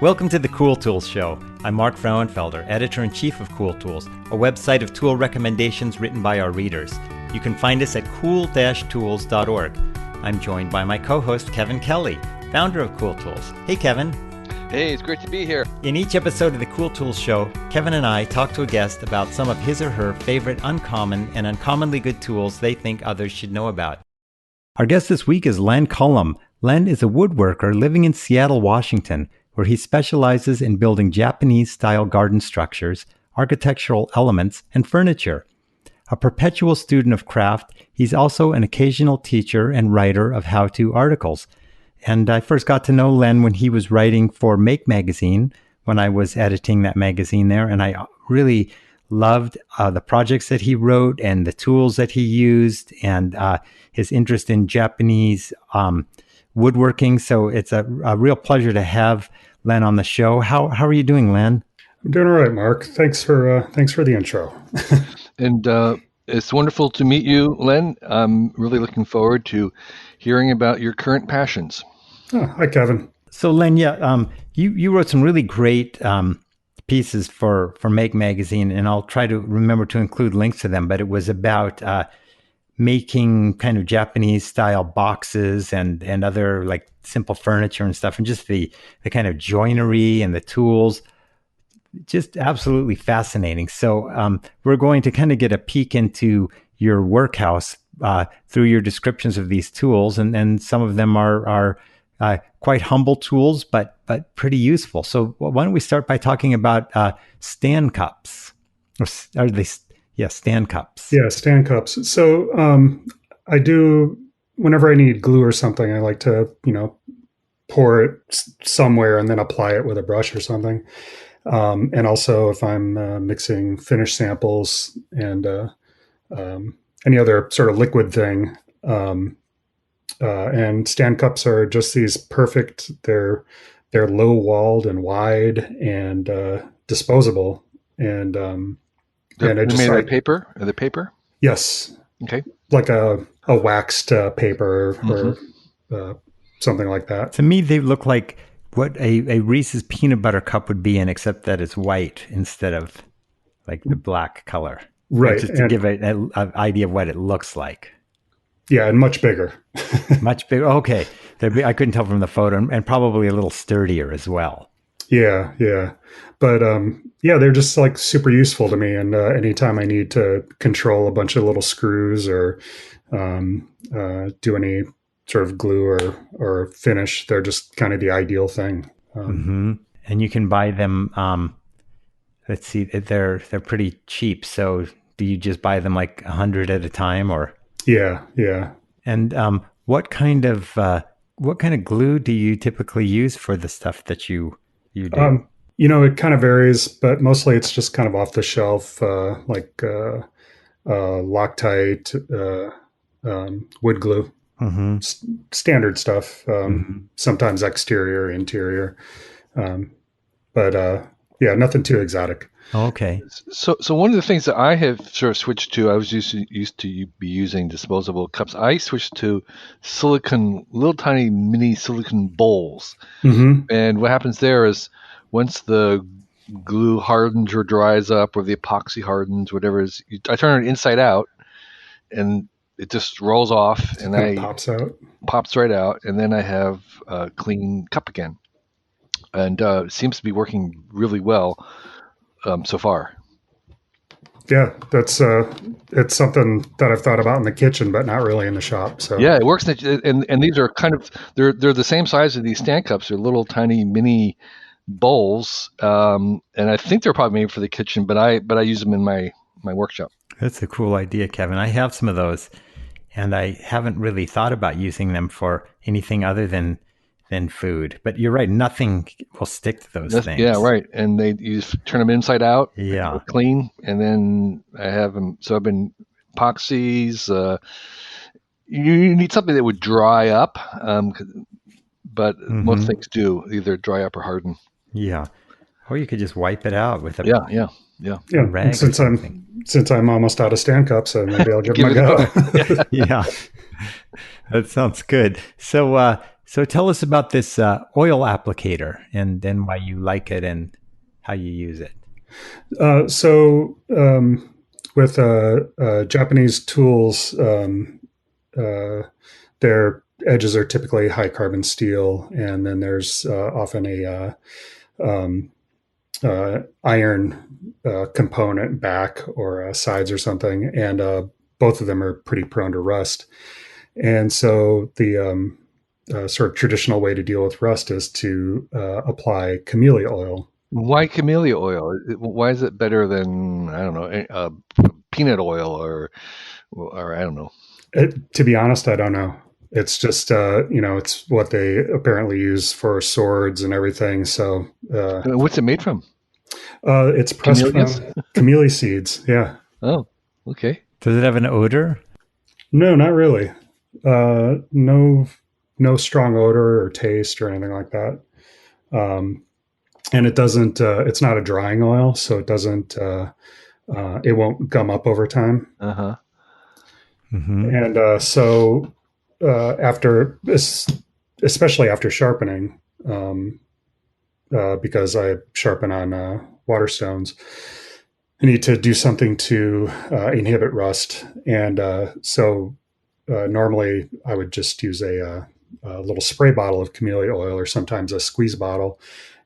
Welcome to the Cool Tools Show. I'm Mark Frauenfelder, Editor-in-Chief of Cool Tools, a website of tool recommendations written by our readers. You can find us at cool-tools.org. I'm joined by my co-host, Kevin Kelly, founder of Cool Tools. Hey, Kevin. Hey, it's great to be here. In each episode of the Cool Tools Show, Kevin and I talk to a guest about some of his or her favorite uncommon and uncommonly good tools they think others should know about. Our guest this week is Len Cullumis. Len is a woodworker living in Seattle, Washington, where he specializes in building Japanese-style garden structures, architectural elements, and furniture. A perpetual student of craft, he's also an occasional teacher and writer of how-to articles. And I first got to know Len when he was writing for Make magazine, when I was editing that magazine there, and I really loved the projects that he wrote and the tools that he used and his interest in Japanese woodworking. So it's a real pleasure to have Len on the show. How are you doing, Len? I'm doing all right, Mark. Thanks for the intro. And it's wonderful to meet you, Len. I'm really looking forward to hearing about your current passions. Oh, hi, Kevin. So, Len, you wrote some really great pieces for Make magazine, and I'll try to remember to include links to them. But it was about making kind of Japanese style boxes and other like simple furniture and stuff, and just the kind of joinery and the tools, just absolutely fascinating. So we're going to kind of get a peek into your workhouse through your descriptions of these tools, and some of them are quite humble tools, but pretty useful. So why don't we start by talking about stand cups? Or are they? Yeah, stand cups. Yeah, stand cups. So I do, whenever I need glue or something, I like to, pour it somewhere and then apply it with a brush or something. And also if I'm mixing finish samples and any other sort of liquid thing. And stand cups are just these perfect, they're low-walled and wide and disposable. And They're made of paper? Are they paper? Yes. Okay. Like a waxed paper or something like that. To me, they look like what a Reese's peanut butter cup would be in, except that it's white instead of like the black color. Right. Just to give an idea of what it looks like. Yeah, and much bigger. Much bigger. Okay. I couldn't tell from the photo, and probably a little sturdier as well. Yeah. But they're just like super useful to me. And anytime I need to control a bunch of little screws or do any sort of glue or finish, they're just kind of the ideal thing. And you can buy them. Let's see, they're pretty cheap. So do you just buy them like 100 at a time, or? Yeah. And what kind of glue do you typically use for the stuff that you do? It kind of varies, but mostly it's just kind of off the shelf, like Loctite, wood glue, standard stuff. Sometimes exterior, interior, but nothing too exotic. Okay. So one of the things that I have sort of switched to, I was used to be using disposable cups. I switched to little tiny mini silicone bowls. And what happens there is once the glue hardens or dries up, or the epoxy hardens, whatever it is, I turn it inside out, and it just rolls off, and pops right out, and then I have a clean cup again, and it seems to be working really well. So far. Yeah, that's it's something that I've thought about in the kitchen, but not really in the shop. So yeah, it works. And these are kind of they're the same size as these stand cups. They're little tiny mini bowls, and I think they're probably made for the kitchen. But I use them in my workshop. That's a cool idea, Kevin. I have some of those, and I haven't really thought about using them for anything other than food. But you're right, nothing will stick to those things. Yeah, right. And you turn them inside out, clean, and then I have them. So I've been epoxies. You need something that would dry up, but most things do either dry up or harden. Yeah, or you could just wipe it out with a rag. Since I'm almost out of stand cups, so maybe I'll give them a go. Yeah, that sounds good. So So tell us about this oil applicator and then why you like it and how you use it. With Japanese tools, their edges are typically high carbon steel, and then there's often a iron component back or sides or something, and both of them are pretty prone to rust. And so the sort of traditional way to deal with rust is to apply Camellia oil. Why Camellia oil? Why is it better than, I don't know, peanut oil or I don't know? To be honest, I don't know. It's just it's what they apparently use for swords and everything. So what's it made from? It's pressed from camellia seeds. Yeah. Oh, okay. Does it have an odor? No, not really. No strong odor or taste or anything like that. And it doesn't. It's not a drying oil, so it doesn't. It won't gum up over time. Uh-huh. Mm-hmm. And especially after sharpening, because I sharpen on waterstones, I need to do something to inhibit rust. And normally I would just use a little spray bottle of Camellia oil or sometimes a squeeze bottle.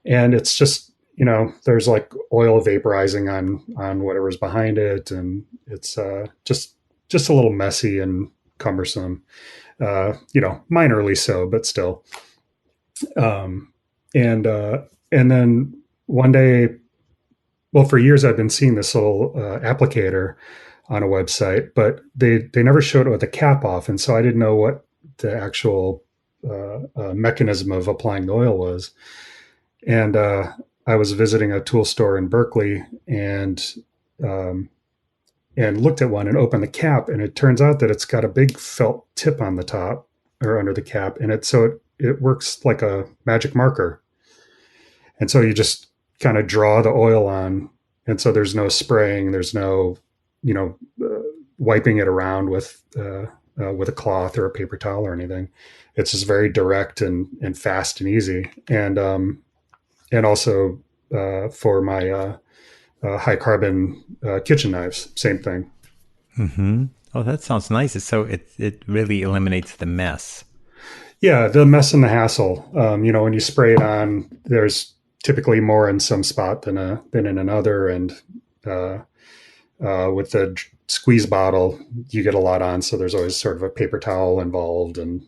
And it's just, there's like oil vaporizing on whatever's behind it. And it's just a little messy and cumbersome, minorly so, but still. And then one day, well, for years I've been seeing this little applicator on a website, but they never showed it with the cap off, and so I didn't know what the actual mechanism of applying the oil was. And I was visiting a tool store in Berkeley and looked at one and opened the cap, and it turns out that it's got a big felt tip on the top or under the cap, and it works like a magic marker. And so you just kind of draw the oil on, and so there's no spraying, there's no, wiping it around with a cloth or a paper towel or anything. It's just very direct and fast and easy. And also for my high carbon kitchen knives, same thing. Mm-hmm. Oh, that sounds nice. So it really eliminates the mess. Yeah, the mess and the hassle. When you spray it on, there's typically more in some spot than in another, and with the squeeze bottle, you get a lot on, so there's always sort of a paper towel involved, and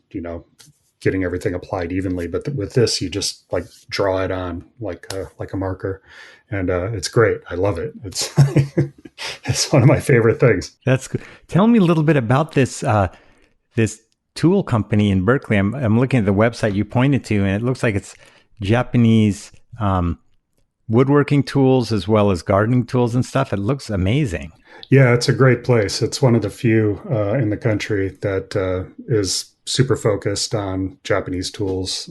getting everything applied evenly. But with this, you just like draw it on like a marker, and it's great. I love it. It's it's one of my favorite things. That's good. Tell me a little bit about this this tool company in Berkeley. I'm looking at the website you pointed to, and it looks like it's Japanese woodworking tools as well as gardening tools and stuff. It looks amazing. Yeah, it's a great place. It's one of the few in the country that is super focused on Japanese tools.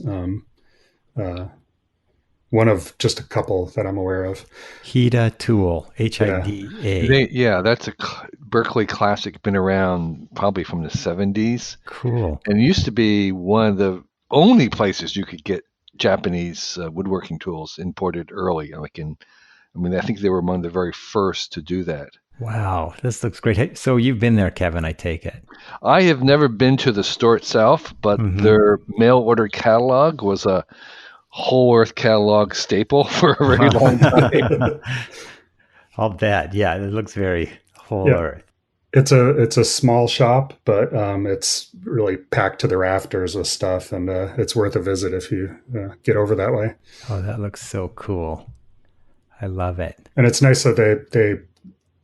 One of just a couple that I'm aware of. Hida Tool, Hida. Yeah, that's a Berkeley classic, been around probably from the 70s. Cool. And it used to be one of the only places you could get Japanese woodworking tools imported early. I think they were among the very first to do that. Wow, this looks great. Hey, so you've been there, Kevin, I take it. I have never been to the store itself, but their mail order catalog was a Whole Earth catalog staple for a very long time. I'll bet. Yeah, it looks very Whole Earth. It's a small shop, but it's really packed to the rafters with stuff, and it's worth a visit if you get over that way. Oh, that looks so cool. I love it. And it's nice that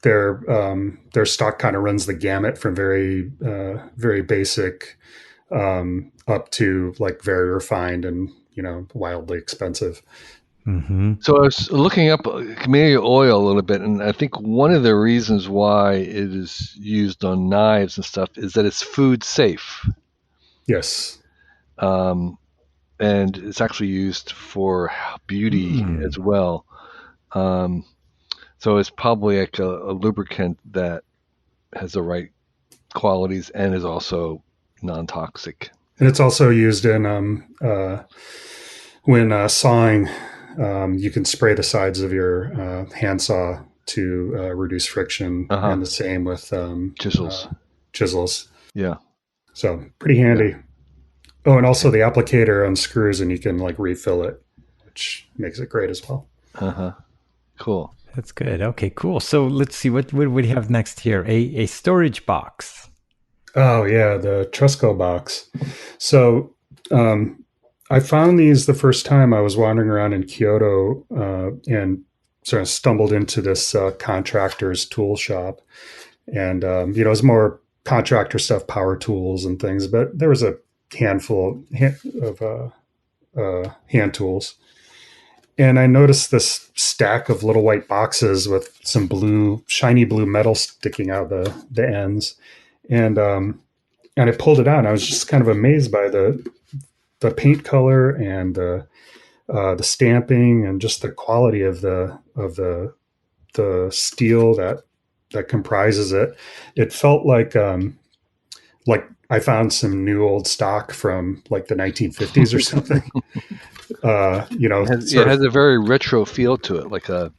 their stock kind of runs the gamut from very very basic up to like very refined and wildly expensive. Mm-hmm. So I was looking up Camellia oil a little bit, and I think one of the reasons why it is used on knives and stuff is that it's food safe. Yes. And it's actually used for beauty as well. So it's probably like a lubricant that has the right qualities and is also non-toxic. And it's also used in when sawing. You can spray the sides of your handsaw to reduce friction, Uh-huh. and the same with Chisels. chisels. Yeah. So pretty handy. Oh, and also the applicator unscrews and you can like refill it, which makes it great as well. Uh-huh. Cool. That's good. Okay, cool. So let's see what do we have next here. A storage box. Oh yeah, the Trusco box. So I found these the first time I was wandering around in Kyoto and sort of stumbled into this contractor's tool shop, and it was more contractor stuff, power tools and things, but there was a handful of hand tools. And I noticed this stack of little white boxes with some blue, shiny blue metal sticking out the ends. And and I pulled it out and I was just kind of amazed by the paint color and the stamping and just the quality of the steel that comprises it. It felt like I found some new old stock from like the 1950s or something. It has a very retro feel to it, like a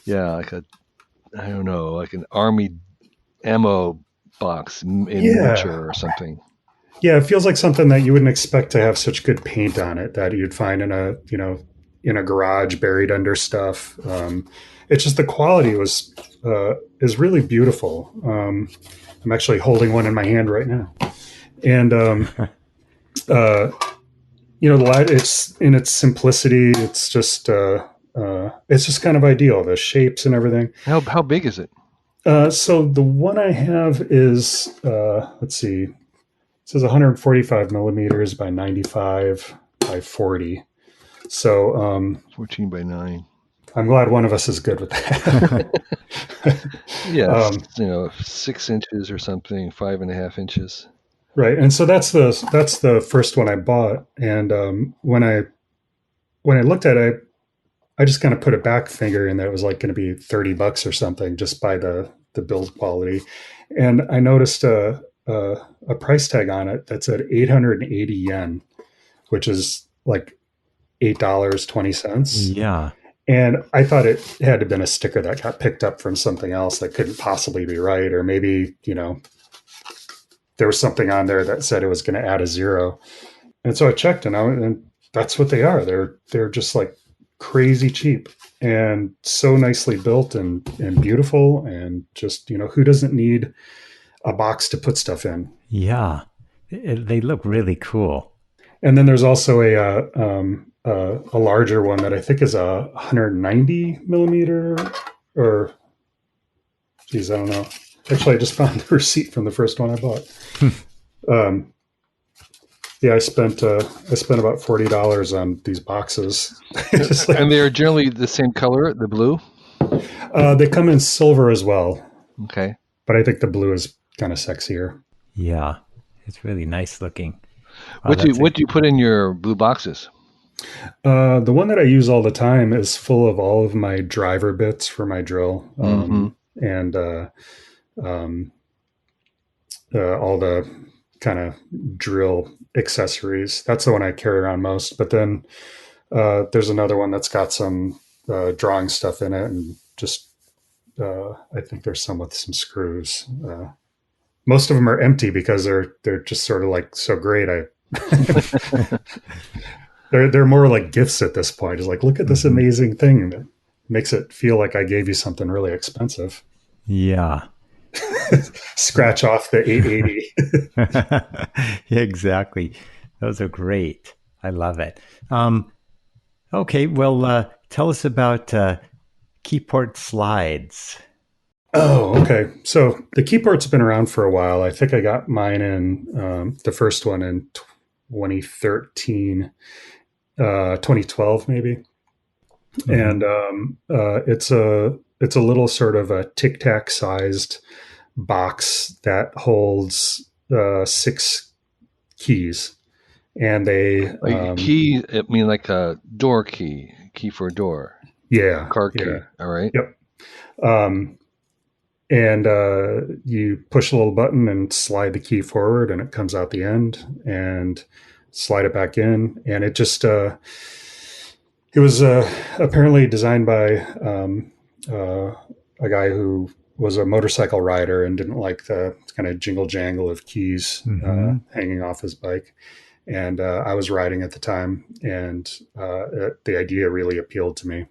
I don't know, like an army ammo box in miniature or something. Yeah, it feels like something that you wouldn't expect to have such good paint on it that you'd find in a garage buried under stuff. It's just the quality is really beautiful. I'm actually holding one in my hand right now, and the light. It's in its simplicity. It's just kind of ideal. The shapes and everything. How big is it? So the one I have is let's see. It says 145 millimeters by 95 by 40. So 14 by 9. I'm glad one of us is good with that. Yeah, 6 inches or something, 5.5 inches. Right, and so that's the first one I bought, and when I looked at it, I just kind of put a back finger in that it was like going to be $30 or something just by the build quality, and I noticed a price tag on it that said 880 yen, which is like $8.20. Yeah. And I thought it had to have been a sticker that got picked up from something else that couldn't possibly be right. Or maybe, there was something on there that said it was going to add a zero. And so I checked and that's what they are. They're just like crazy cheap and so nicely built and beautiful. And just, who doesn't need a box to put stuff in? Yeah. They look really cool. And then there's also a larger one that I think is a 190 millimeter, or geez, I don't know. Actually, I just found the receipt from the first one I bought. Yeah, I spent about $40 on these boxes. And they are generally the same color, the blue. They come in silver as well. Okay, but I think the blue is kind of sexier. Yeah, it's really nice looking. Wow, what do you put in your blue boxes? The one that I use all the time is full of all of my driver bits for my drill, and all the kind of drill accessories. That's the one I carry around most. But then there's another one that's got some drawing stuff in it, and just I think there's some with some screws. Most of them are empty because they're just sort of like so great. They're more like gifts at this point. It's like, look at this amazing thing. That makes it feel like I gave you something really expensive. Yeah. Scratch off the 880. Yeah, exactly. Those are great. I love it. Okay, well, tell us about Keyport Slides. Oh, okay. So the Keyport's been around for a while. I think I got mine in the first one in 2013, 2012 maybe. And it's a little sort of a Tic Tac sized box that holds 6 keys, and they key. I mean, like a door key for a door. Yeah, Car key. All right. Yep. and you push a little button and slide the key forward, and it comes out the end, and slide it back in, and it just it was apparently designed by a guy who was a motorcycle rider and didn't like the kind of jingle jangle of keys hanging off his bike. And I was riding at the time, and the idea really appealed to me.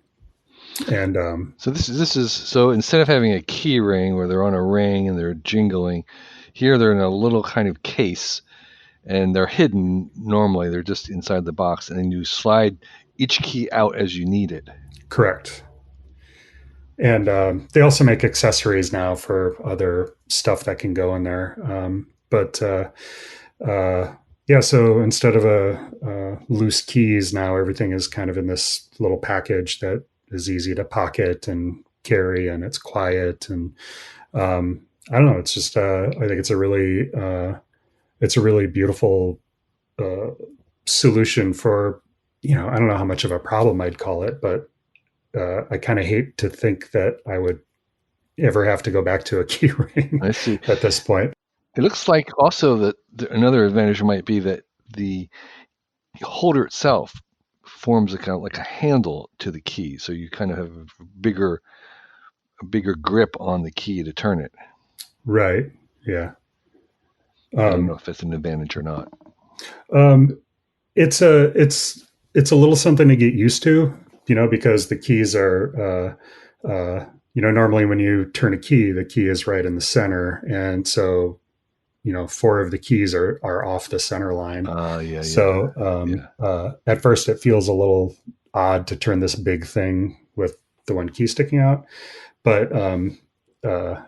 And so this is so instead of having a key ring where they're on a ring and they're jingling, here they're in a little kind of case, and they're hidden. Normally, they're just inside the box, and then you slide each key out as you need it. Correct. And they also make accessories now for other stuff that can go in there. Yeah, so instead of a loose keys, now everything is kind of in this little package that is easy to pocket and carry, and it's quiet. And I don't know, it's just I think it's a really beautiful solution for, I don't know how much of a problem I'd call it, but I kind of hate to think that I would ever have to go back to a key ring I see. at this point. It looks like also that another advantage might be that the holder itself forms a kind of like a handle to the key, so you kind of have a bigger grip on the key to turn it. Right. Yeah. I don't know if it's an advantage or not. It's a little something to get used to, because the keys are, normally when you turn a key, the key is right in the center, and so 4 of the keys are off the center line. At first it feels a little odd to turn this big thing with the one key sticking out, but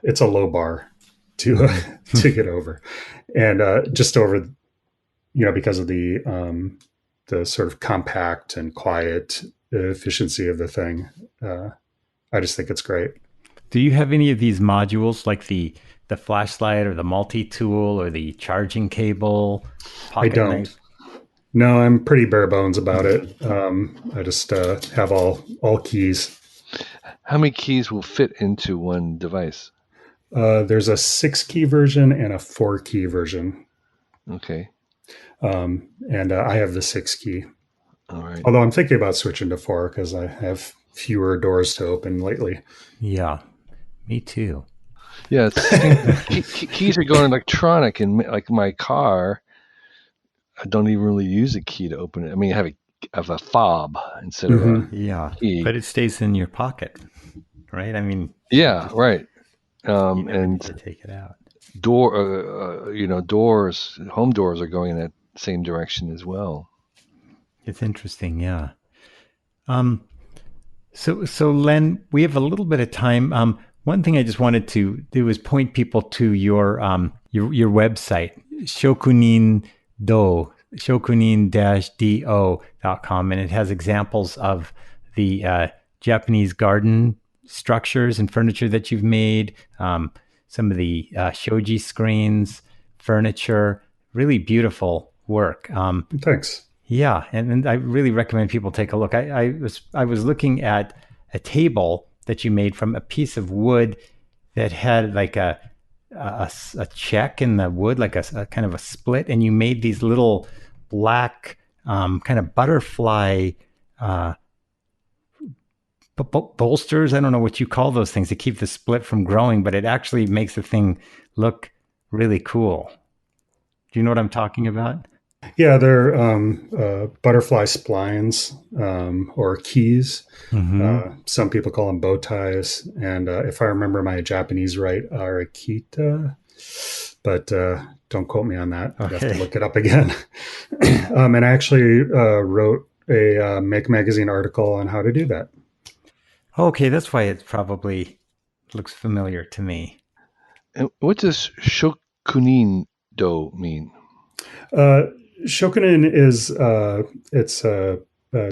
it's a low bar to get over, and just over, because of the sort of compact and quiet efficiency of the thing. I just think it's great. Do you have any of these modules, like the flashlight or the multi-tool or the charging cable? I don't. Knife? No, I'm pretty bare bones about it. I just have all keys. How many keys will fit into one device? There's a 6-key version and a 4-key version. Okay. And I have the 6-key. All right. Although I'm thinking about switching to 4 because I have fewer doors to open lately. Yeah, me too. Yeah, keys are going electronic, and like my car, I don't even really use a key to open it. I mean, I have a fob instead of a key. But it stays in your pocket, right? I mean, yeah, right. And to take it out. Doors, home doors are going in that same direction as well. It's interesting, yeah. So Len, we have a little bit of time. One thing I just wanted to do is point people to your website, shokunin-do.com, and it has examples of the Japanese garden structures and furniture that you've made, some of the shoji screens, furniture, really beautiful work. Thanks. Yeah, and I really recommend people take a look. I was looking at a table that you made from a piece of wood that had like a check in the wood, like a kind of a split, and you made these little black kind of butterfly bolsters. I don't know what you call those things to keep the split from growing, but it actually makes the thing look really cool. Do you know what I'm talking about? Yeah, they're butterfly splines or keys. Mm-hmm. Some people call them bow ties. And if I remember my Japanese right, arakita, but don't quote me on that. Okay. You have to look it up again. And I actually wrote a Make Magazine article on how to do that. Okay, that's why it probably looks familiar to me. And what does shokunin-do mean? Shokunin is it's a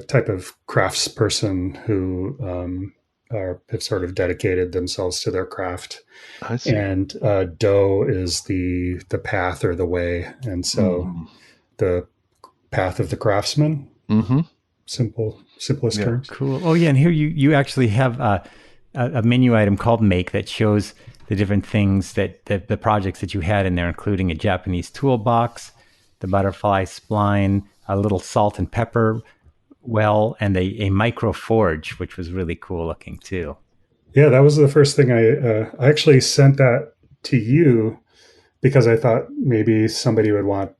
type of craftsperson who have sort of dedicated themselves to their craft. I see. And do is the path or the way, and so the path of the craftsman. Mm-hmm. Simplest terms. Cool. Oh yeah, and here you actually have a menu item called Make that shows the different things that the projects that you had in there, including a Japanese toolbox, the butterfly spline, a little salt and pepper well, and a micro forge, which was really cool looking too. Yeah, that was the first thing I actually sent that to you because I thought maybe somebody would want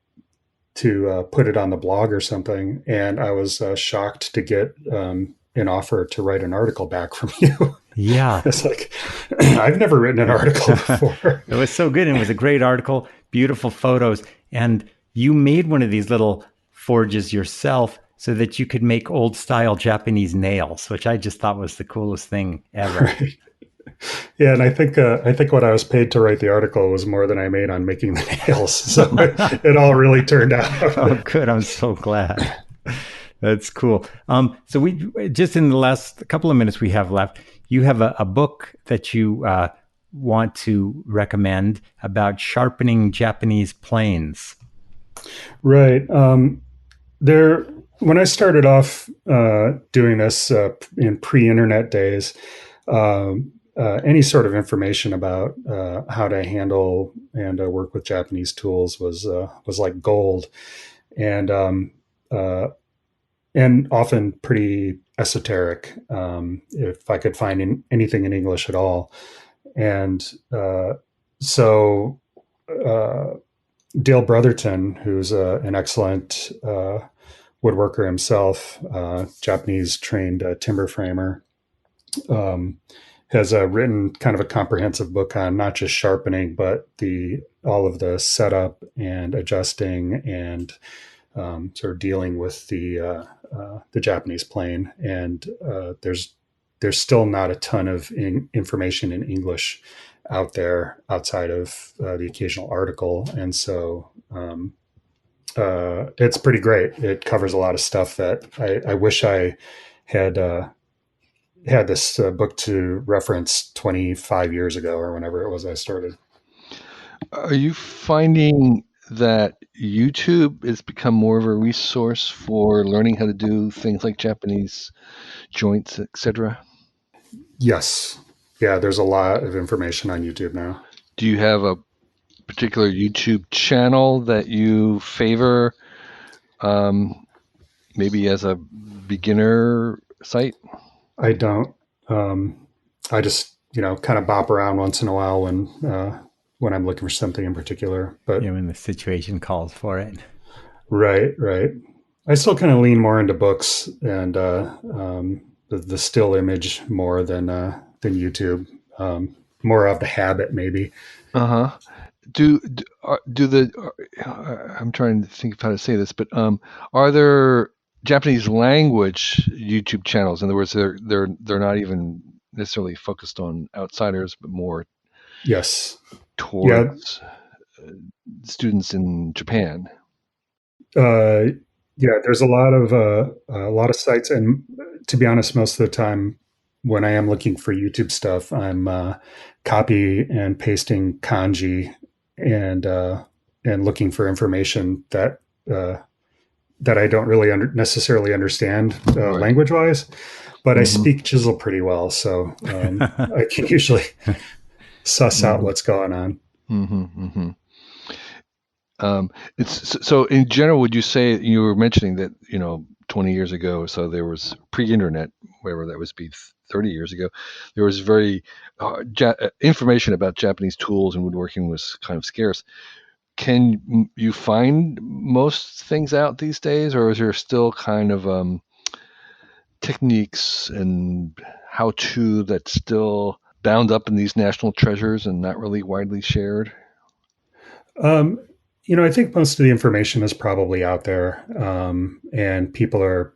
to put it on the blog or something. And I was shocked to get an offer to write an article back from you. Yeah. It's like, I've never written an article before. It was so good. And it was a great article, beautiful photos. And you made one of these little forges yourself so that you could make old style Japanese nails, which I just thought was the coolest thing ever. Right. Yeah, and I think what I was paid to write the article was more than I made on making the nails. So it all really turned out. Oh, good. I'm so glad. That's cool. So we just in the last couple of minutes we have left, you have a book that you want to recommend about sharpening Japanese planes. Right. When I started off doing this in pre-internet days, any sort of information about how to handle and work with Japanese tools was like gold, and often pretty esoteric. If I could find anything in English at all, and so Dale Brotherton, who's an excellent woodworker himself, Japanese trained timber framer, has written kind of a comprehensive book on not just sharpening, but all of the setup and adjusting and sort of dealing with the Japanese plane. And there's still not a ton of information in English out there outside of the occasional article, and so it's pretty great. It covers a lot of stuff that I wish I had this book to reference 25 years ago or whenever it was I started. Are you finding that YouTube has become more of a resource for learning how to do things like Japanese joints, etc.? Yes. Yeah, there's a lot of information on YouTube now. Do you have a particular YouTube channel that you favor, maybe as a beginner site? I don't. I just, kind of bop around once in a while when I'm looking for something in particular. But when the situation calls for it. Right. I still kind of lean more into books and the still image more than YouTube. More of the habit, maybe. I'm trying to think of how to say this, but are there Japanese language YouTube channels? In other words, they're not even necessarily focused on outsiders, but more towards students in Japan. There's a lot of sites, and to be honest, most of the time when I am looking for YouTube stuff, I'm copy and pasting kanji and looking for information that I don't really necessarily understand language wise, but I speak chisel pretty well, so I can usually suss out what's going on. So in general, would you say, you were mentioning that 20 years ago or so there was pre-internet, wherever that was, be 30 years ago, there was very information about Japanese tools and woodworking was kind of scarce. Can you find most things out these days, or is there still kind of techniques and how-to that's still bound up in these national treasures and not really widely shared? I think most of the information is probably out there, and people are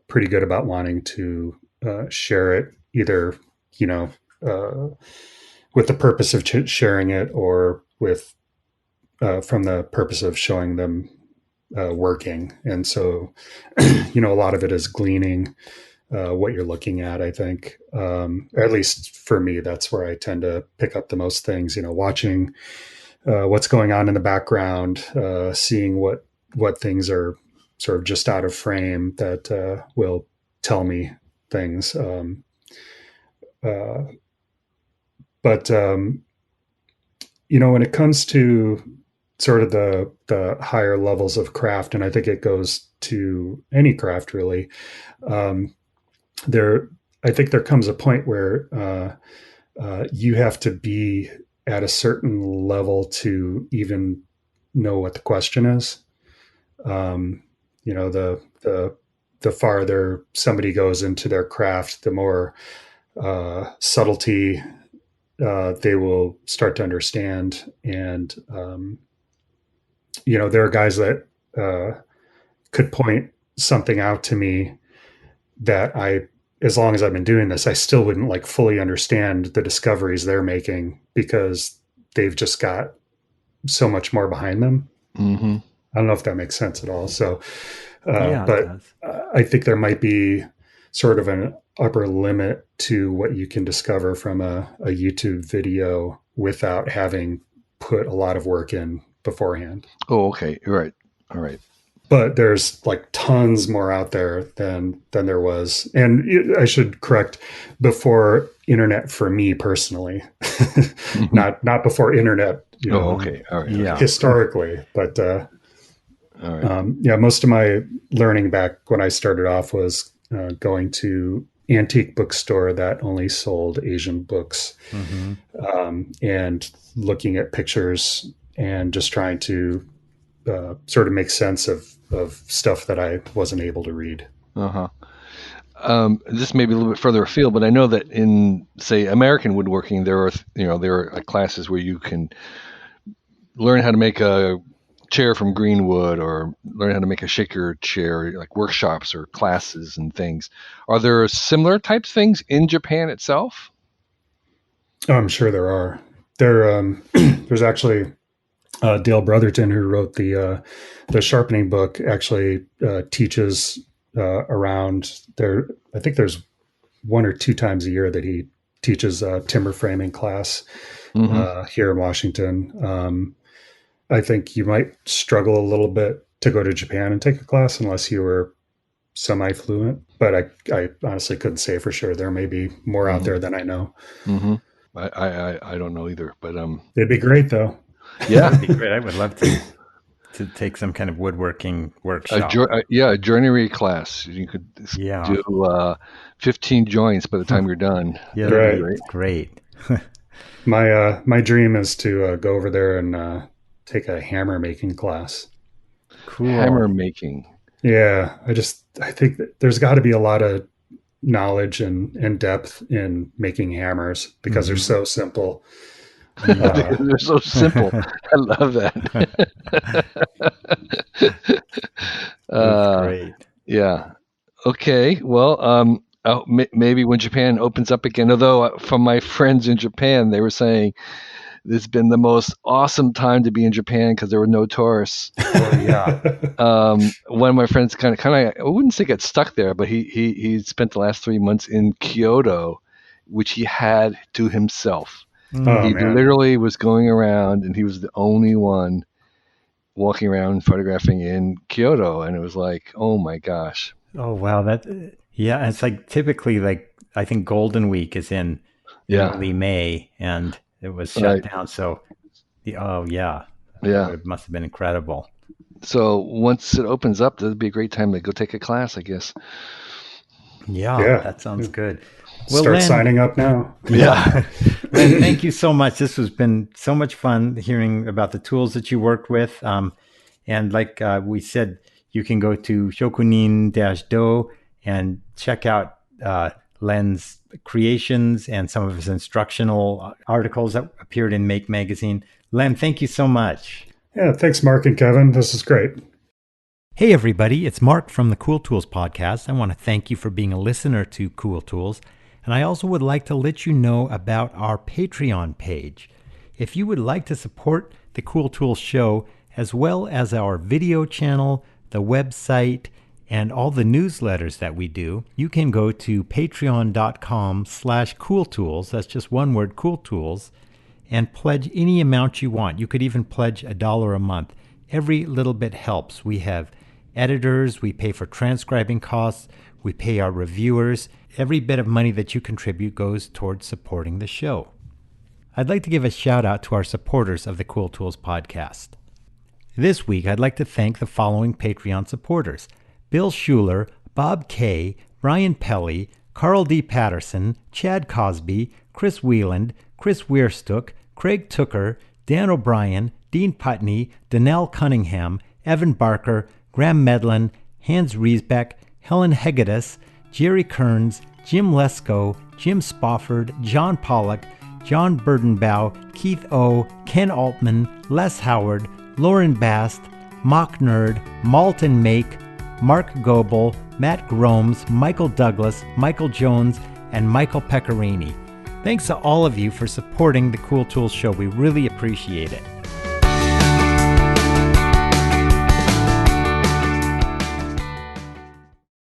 pretty good about wanting to share it, either with the purpose of sharing it, or with from the purpose of showing them working. And so, a lot of it is gleaning what you're looking at, I think. At least for me, that's where I tend to pick up the most things, watching what's going on in the background, seeing what things are sort of just out of frame that will tell me things. But when it comes to sort of the higher levels of craft, and I think it goes to any craft really, I think there comes a point where you have to be at a certain level to even know what the question is. The farther somebody goes into their craft, the more subtlety they will start to understand. And, there are guys that could point something out to me that as long as I've been doing this, I still wouldn't like fully understand the discoveries they're making because they've just got so much more behind them. Mm-hmm. I don't know if that makes sense at all. So, Yeah, but I think there might be sort of an upper limit to what you can discover from a YouTube video without having put a lot of work in beforehand. Oh, okay. Right. All right. But there's like tons more out there than there was. And I should correct, before internet for me personally, not before internet, okay. All right. Yeah. Historically, but, all right. most of my learning back when I started off was going to antique bookstore that only sold Asian books, and looking at pictures and just trying to sort of make sense of stuff that I wasn't able to read. This may be a little bit further afield, but I know that in, say, American woodworking, there are classes where you can learn how to make a chair from green wood, or learn how to make a shaker chair, like workshops or classes and things. Are there similar types of things in Japan itself? Oh, I'm sure there are. There's actually Dale Brotherton, who wrote the sharpening book, actually teaches around there. I think there's 1 or 2 times a year that he teaches a timber framing class here in Washington. I think you might struggle a little bit to go to Japan and take a class unless you were semi-fluent, but I honestly couldn't say for sure. There may be more out there than I know. I don't know either, but it'd be great though. Yeah, that'd be great. I would love to take some kind of woodworking workshop. A joinery class. You could do 15 joints by the time you're done. Yeah, that'd be great. My dream is to go over there and take a hammer making class. Cool. Hammer making. Yeah, I think that there's got to be a lot of knowledge and depth in making hammers because they're so simple. They're so simple. I love that. That's great. Yeah. Okay. Well, maybe when Japan opens up again, although from my friends in Japan, they were saying this has been the most awesome time to be in Japan because there were no tourists. Oh, yeah. One of my friends kind of, I wouldn't say got stuck there, but he spent the last 3 months in Kyoto, which he had to himself. Oh, he man. literally was going around, and he was the only one walking around photographing in Kyoto, and it was like, oh my gosh. Oh wow, it's like typically, like, I think Golden Week is in early May, and it was shut down. So it must have been incredible. So once it opens up, that'd be a great time to go take a class, I guess. Yeah. That sounds good. Well, Start signing up now. Yeah. Len, thank you so much. This has been so much fun hearing about the tools that you worked with. And like we said, you can go to shokunin-do and check out Len's creations and some of his instructional articles that appeared in Make Magazine. Len, thank you so much. Yeah, thanks, Mark and Kevin. This is great. Hey, everybody. It's Mark from the Cool Tools podcast. I want to thank you for being a listener to Cool Tools. And I also would like to let you know about our Patreon page. If you would like to support the Cool Tools show, as well as our video channel, the website, and all the newsletters that we do, you can go to patreon.com/cooltools. That's just one word, Cool Tools, and pledge any amount you want. You could even pledge $1 a month. Every little bit helps. We have editors, we pay for transcribing costs, we pay our reviewers. Every bit of money that you contribute goes towards supporting the show. I'd like to give a shout out to our supporters of the Cool Tools podcast. This week, I'd like to thank the following Patreon supporters: Bill Schuler, Bob Kay, Brian Pelly, Carl D. Patterson, Chad Cosby, Chris Wieland, Chris Weirstook, Craig Tooker, Dan O'Brien, Dean Putney, Danelle Cunningham, Evan Barker, Graham Medlin, Hans Riesbeck, Helen Hegedus, Jerry Kearns, Jim Lesko, Jim Spofford, John Pollock, John Burdenbaugh, Keith O., Ken Altman, Les Howard, Lauren Bast, Mock Nerd, Malton Make, Mark Goebel, Matt Gromes, Michael Douglas, Michael Jones, and Michael Pecorini. Thanks to all of you for supporting the Cool Tools Show. We really appreciate it.